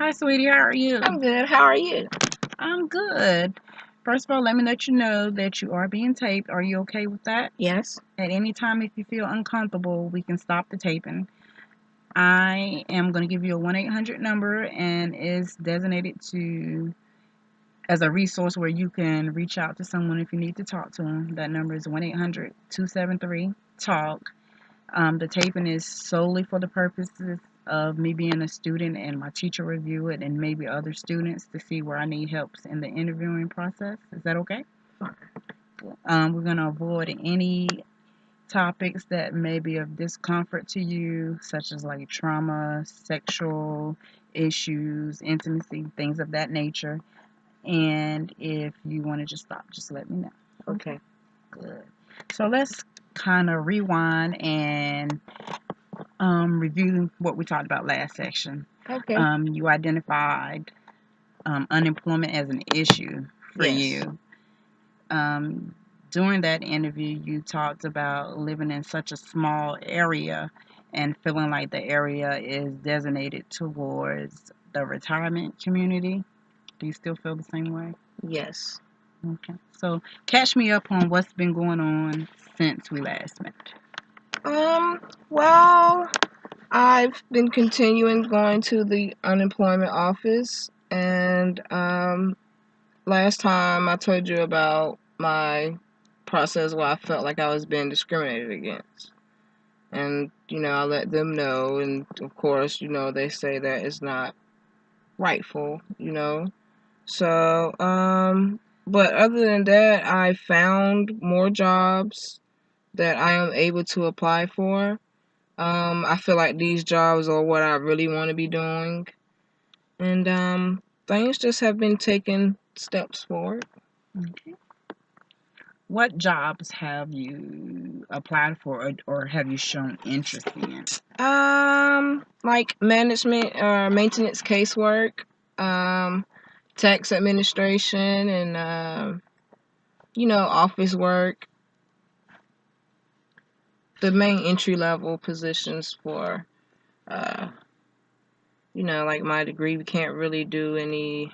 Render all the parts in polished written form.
Hi, sweetie. How are you? I'm good. How are you? I'm good. First of all, let me let you know that you are being taped. Are you okay with that? Yes. At any time, if you feel uncomfortable, we can stop the taping. I am going to give you a 1-800 number, and it's designated to as a resource where you can reach out to someone if you need to talk to them. That number is 1-800-273-TALK. The taping is solely for the purposes of me being a student and my teacher review it and maybe other students to see where I need helps in the interviewing process. Is that okay? We're going to avoid any topics that may be of discomfort to you, such as like trauma, sexual issues, intimacy, things of that nature. And if you want to just stop, just let me know. Okay. Good. So let's kind of rewind and review what we talked about last section. Okay. You identified unemployment as an issue for Yes. you. Um, During that interview, you talked about living in such a small area and feeling like the area is designated towards the retirement community. Do you still feel the same way? Yes. Okay. So catch me up on what's been going on since we last met. Well, I've been continuing going to the unemployment office, and last time I told you about my process where I felt like I was being discriminated against. And, I let them know, and of course, they say that it's not rightful. So, but other than that, I found more jobs that I am able to apply for. I feel like these jobs are what I really want to be doing. And things just have been taking steps forward. Okay. What jobs have you applied for or have you shown interest in? Like management or maintenance casework, um, tax administration, and office work. The main entry level positions for uh, like my degree. We can't really do any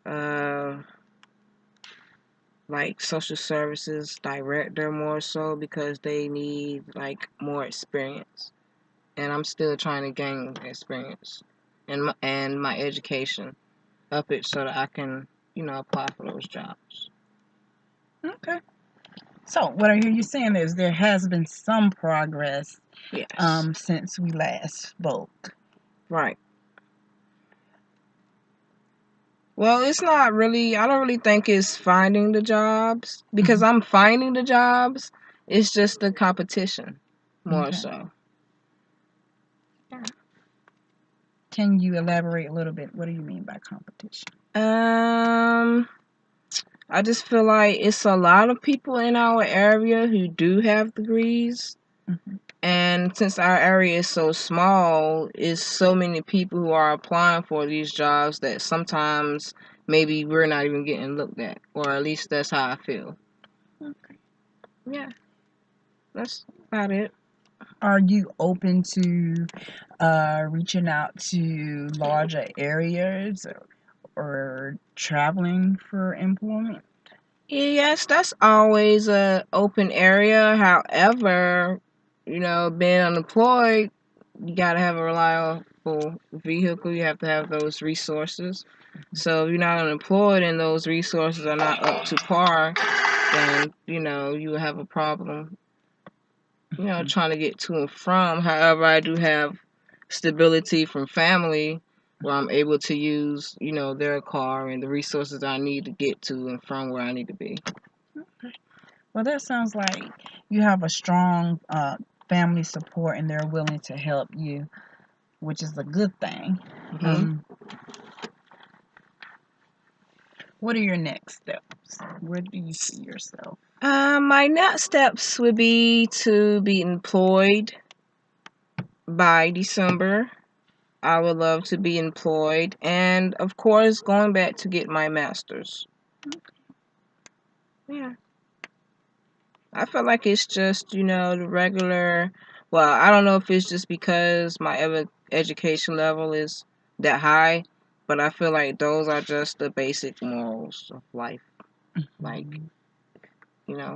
uh, like social services director more so because they need like more experience, and I'm still trying to gain experience and my education up it so that I can apply for those jobs. Okay. So what I hear you saying is there has been some progress Yes. since we last spoke. Right. Well, it's not really, I don't really think it's finding the jobs because I'm finding the jobs. It's just the competition more Okay. so. Can you elaborate a little bit? What do you mean by competition? Um, I just feel like it's a lot of people in our area who do have degrees. And since our area is so small, it's so many people who are applying for these jobs that sometimes maybe we're not even getting looked at, or at least that's how I feel. Okay. Yeah, that's about it. Are you open to reaching out to larger areas or traveling for employment? Yes, that's always a open area. However, being unemployed, you gotta have a reliable vehicle. You have to have those resources. So if you're not unemployed and those resources are not up to par, then you will have a problem. Trying to get to and from. However, I do have stability from family where I'm able to use their car and the resources I need to get to and from where I need to be. Okay. Well, that sounds like you have a strong family support and they're willing to help you, which is a good thing. What are your next steps? Where do you see yourself? My next steps would be to be employed by December. I would love to be employed, and of course, going back to get my master's. Yeah. I feel like it's just, the regular. Well, I don't know if it's just because my education level is that high, but I feel like those are just the basic morals of life. Like, Mhm. you know,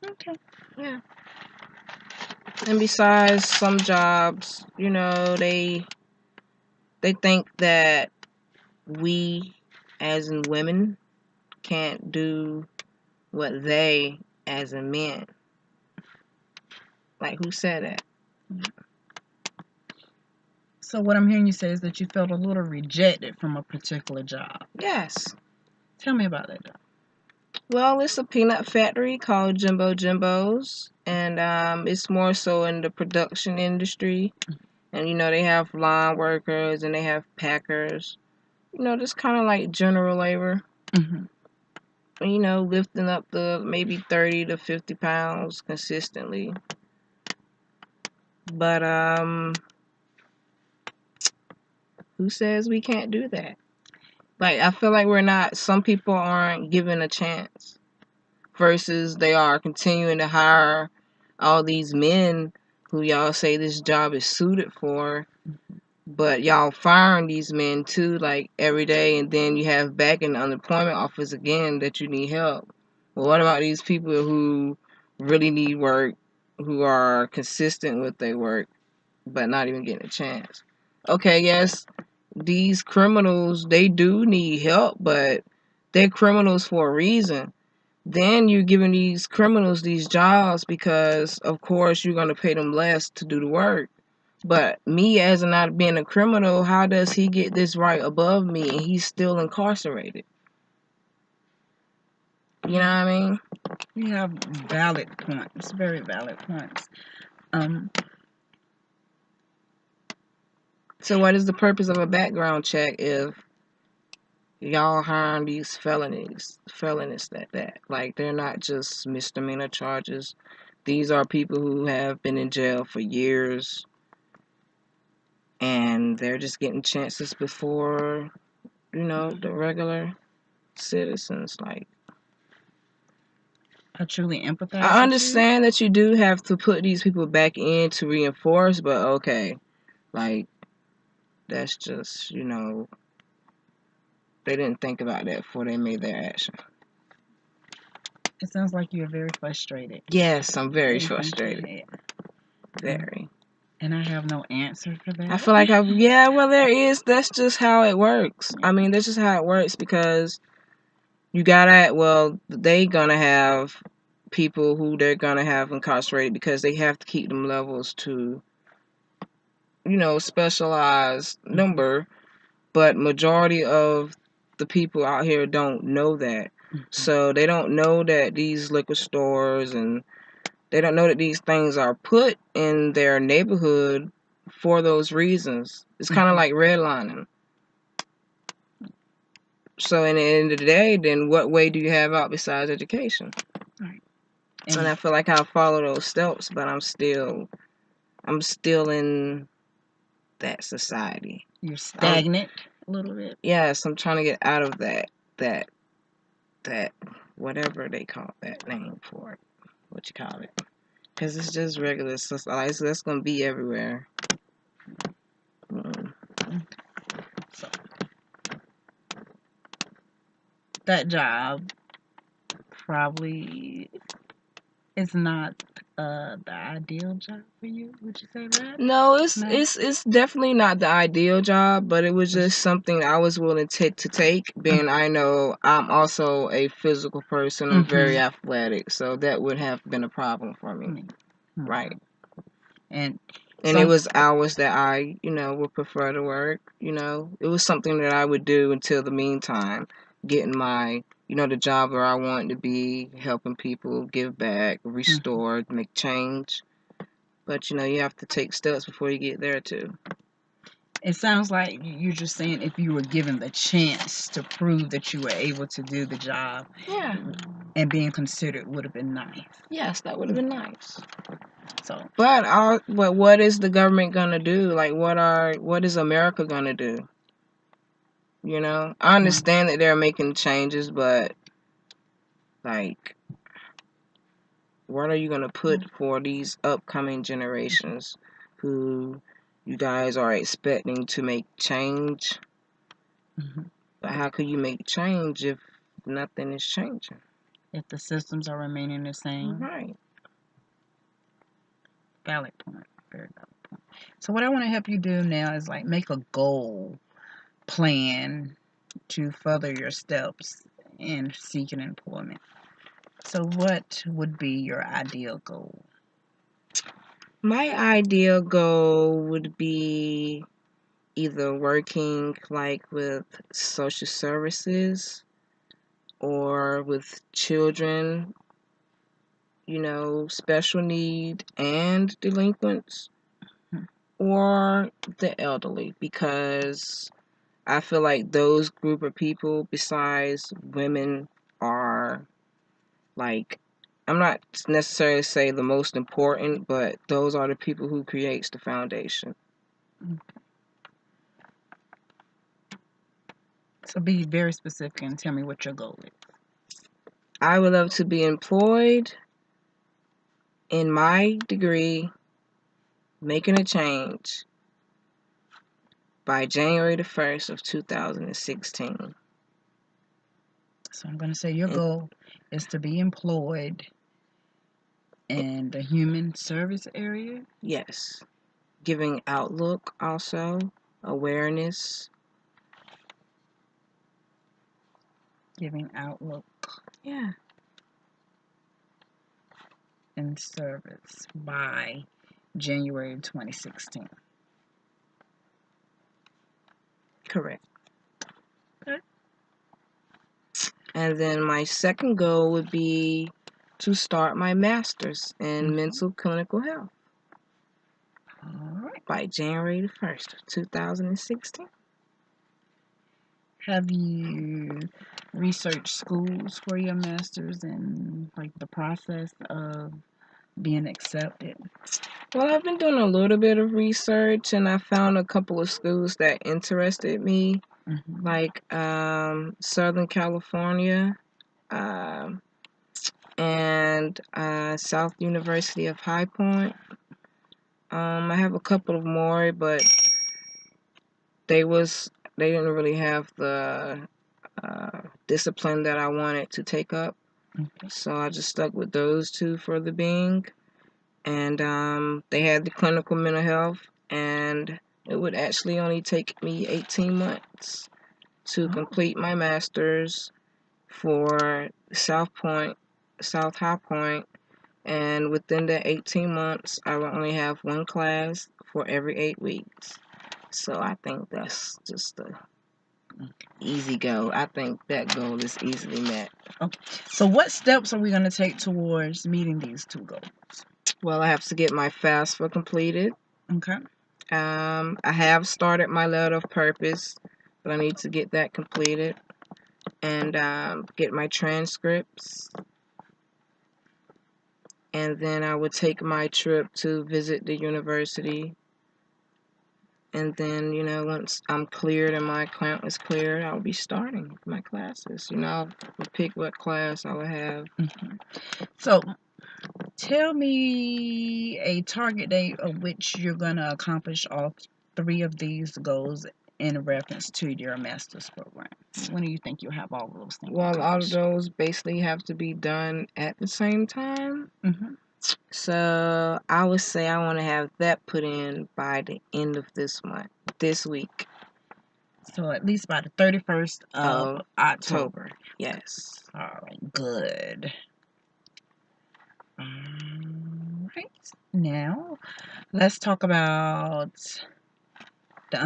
Okay. yeah. And besides, some jobs, you know, they think that we, as in women, can't do what they, as in men. Like, who said that? So what I'm hearing you say is that you felt a little rejected from a particular job. Yes. Tell me about that job. Well, it's a peanut factory called Jimbo Jimbo's, and it's more so in the production industry. And you know, they have line workers and they have packers. You know, just kind of like general labor. Mm-hmm. You know, lifting up the maybe 30 to 50 pounds consistently. But who says we can't do that? Like, I feel like we're not. Some people aren't given a chance. Versus they are continuing to hire all these men who y'all say this job is suited for, but y'all firing these men too, like every day, and then you have back in the unemployment office again that you need help. Well, what about these people who really need work, who are consistent with their work, but not even getting a chance? Okay, yes, these criminals, they do need help, but they're criminals for a reason. Then you're giving these criminals these jobs because, of course, you're going to pay them less to do the work. But me, as not being a criminal, how does he get this right above me and he's still incarcerated? You know what I mean? You have valid points, very valid points. Um, So what is the purpose of a background check if y'all hiring these felonies that like they're not just misdemeanor charges? These are people who have been in jail for years and they're just getting chances before, you know, the regular citizens. Like, I truly empathize I with you. understand that you do have to put these people back in to reinforce, but okay, like, that's just, you know, they didn't think about that before they made their action. It sounds like you're very frustrated. Yes, I'm very Very frustrated. frustrated. Very. And I have no answer for I that. feel like yeah, well, there is. That's just how it works. I mean, that's just how it works because you gotta, well, they gonna have people who they're gonna have incarcerated because they have to keep them levels to, you know, specialized number, but majority of the people out here don't know that. So they don't know that these liquor stores and they don't know that these things are put in their neighborhood for those reasons. It's kind of like redlining. So in the end of the day, then what way do you have out besides education? Right. And I feel like I follow those steps, but I'm still in that society. You're stagnant a little bit. Yes, I'm trying to get out of that whatever they call that name for it. What you call it? Because it's just regular society. So that's gonna be everywhere. So that job probably is not the ideal job for you. Would you say that? No, it's No? it's definitely not the ideal job, but it was just something I was willing to take. Being I know I'm also a physical person, I'm very athletic, so that would have been a problem for me, right? And it was hours that I, you know, would prefer to work. You know, it was something that I would do until the meantime, getting my, you know, the job where I wanted to be, helping people give back, restore, make change. But you know, you have to take steps before you get there too. It sounds like you're just saying if you were given the chance to prove that you were able to do the job, yeah, and being considered would have been nice. Yes, that would have been nice. So, but what is the government gonna do? Like, what is America gonna do? You know, I understand that they're making changes, but like, what are you going to put for these upcoming generations who, you guys are expecting to make change. Hmm. But how could you make change if nothing is changing? If the systems are remaining the same. Right. Valid point. Very valid point. So what I want to help you do now is like make a goal plan to further your steps in seeking employment. So what would be your ideal goal? My ideal goal would be either working like with social services or with children, special need and delinquents, Hmm. or the elderly, because I feel like those group of people besides women are like, I'm not necessarily say the most important, but those are the people who creates the foundation. So be very specific and tell me what your goal is. I would love to be employed in my degree, making a change by January the 1st of 2016. So I'm going to say your And goal is to be employed in the human service area. yes, giving outlook also, awareness. Giving outlook Yeah, and service by January 2016. correct. Okay. And then my second goal would be to start my master's in mental clinical health All right. by January the 1st of 2016. Have you researched schools for your master's and like the process of being accepted? Well, I've been doing a little bit of research and I found a couple of schools that interested me, Mm-hmm. like Southern California and South University of High Point. I have a couple of more, but they didn't really have the discipline that I wanted to take up. Okay. So I just stuck with those two for the being. And they had the clinical mental health, and it would actually only take me 18 months to complete my master's for South High Point. And within the 18 months, I will only have one class for every 8 weeks. So I think that's just a easy go. I think that goal is easily met. Okay. So what steps are we going to take towards meeting these two goals? Well, I have to get my FAFSA completed. Okay. I have started my letter of purpose, but I need to get that completed and get my transcripts. And then I would take my trip to visit the university. And then, once I'm cleared and my account is cleared, I'll be starting my classes. I'll pick what class I will have. Mm-hmm. So tell me a target date of which you're going to accomplish all three of these goals in reference to your master's program. When do you think you'll have all of those things Well, all of accomplished? those basically have to be done at the same time. Mm-hmm. So I would say I want to have that put in by the end of this week. So at least by the 31st of October. Yes. All right, good. All right. Now, let's talk about the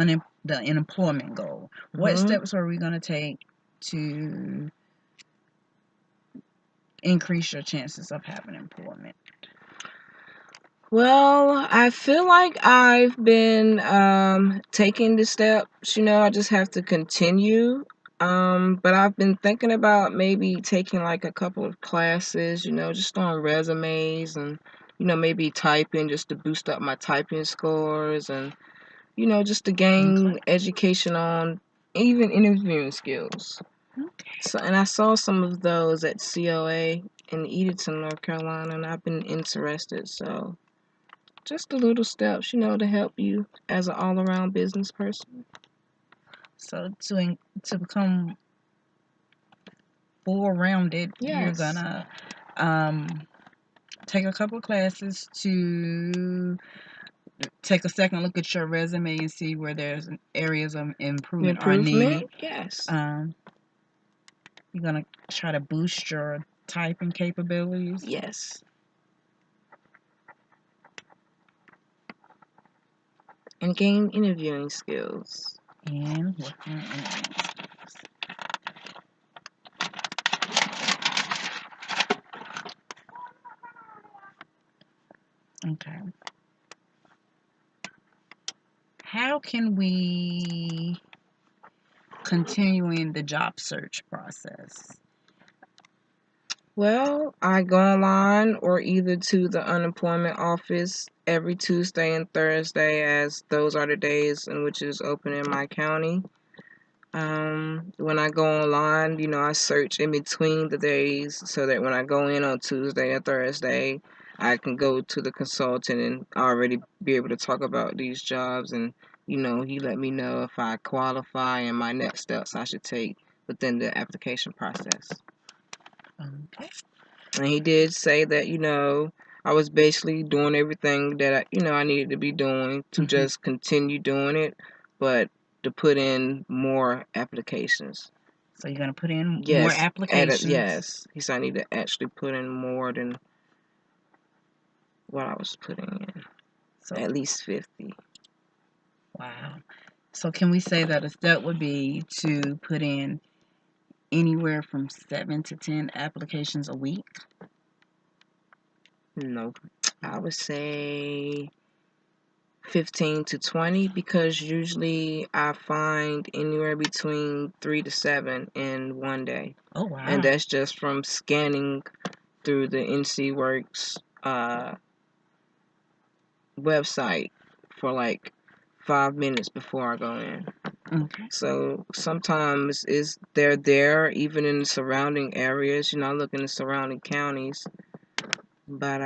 unemployment goal. What steps are we going to take to increase your chances of having employment? Well, I feel like I've been taking the steps. I just have to continue. But I've been thinking about maybe taking like a couple of classes, just on resumes and, maybe typing just to boost up my typing scores and, just to gain education on even interviewing skills. Okay. So, and I saw some of those at COA in Edenton, North Carolina, and I've been interested. So just the little steps, to help you as an all-around business person. So to become full-rounded, you're Yes. gonna take a couple classes to take a second look at your resume and see where there's areas of improvement are needed. Yes. You're gonna try to boost your typing capabilities. Yes. And gain interviewing skills. And working on interviewing skills. Okay. How can we continue in the job search process? Well, I go online or either to the unemployment office every Tuesday and Thursday, as those are the days in which it is open in my county. When I go online, I search in between the days so that when I go in on Tuesday or Thursday, I can go to the consultant and already be able to talk about these jobs. And, he let me know if I qualify and my next steps I should take within the application process. Okay. And he did say that, I was basically doing everything that I needed to be doing to just continue doing it, but to put in more applications. So you're gonna put in more applications. Yes. He said I need to actually put in more than what I was putting in. So at least 50. Wow. So can we say that a step would be to put in anywhere from 7 to 10 applications a week? No, I would say 15 to 20, because usually I find anywhere between 3 to 7 in one day. Oh, wow. And that's just from scanning through the NC Works website for like 5 minutes before I go in. Okay. So sometimes they're there even in the surrounding areas. I look in the surrounding counties, but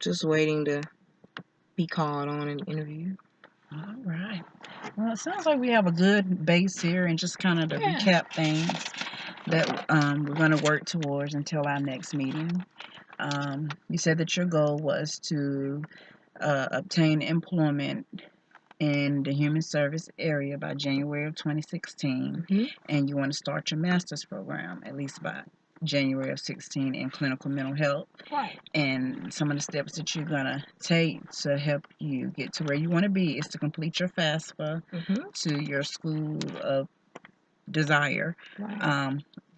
just waiting to be called on an interview. All right. Well, it sounds like we have a good base here, and just kind of to recap things that we're going to work towards until our next meeting. You said that your goal was to obtain employment in the human service area by January of 2016, and you want to start your master's program at least by January of 16 in clinical mental health. Right. And some of the steps that you're gonna take to help you get to where you want to be is to complete your FAFSA to your school of desire,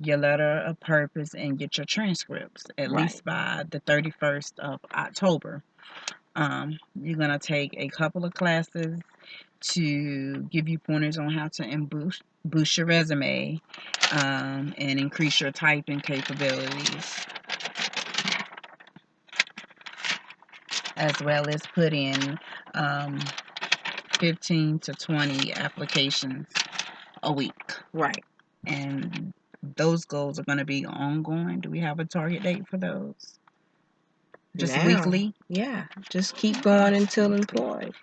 your letter of purpose, and get your transcripts at least by the 31st of October. You're gonna take a couple of classes to give you pointers on how to boost your resume and increase your typing capabilities, as well as put in 15 to 20 applications a week. Right. And those goals are going to be ongoing. Do we have a target date for those? Just weekly? Yeah. Just keep going until employed,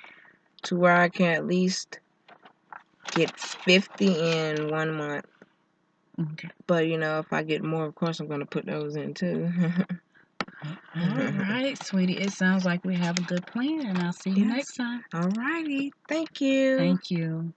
to where I can at least get 50 in 1 month. Okay. But, if I get more, of course, I'm going to put those in too. All right, sweetie. It sounds like we have a good plan, and I'll see you next time. All righty. Thank you. Thank you.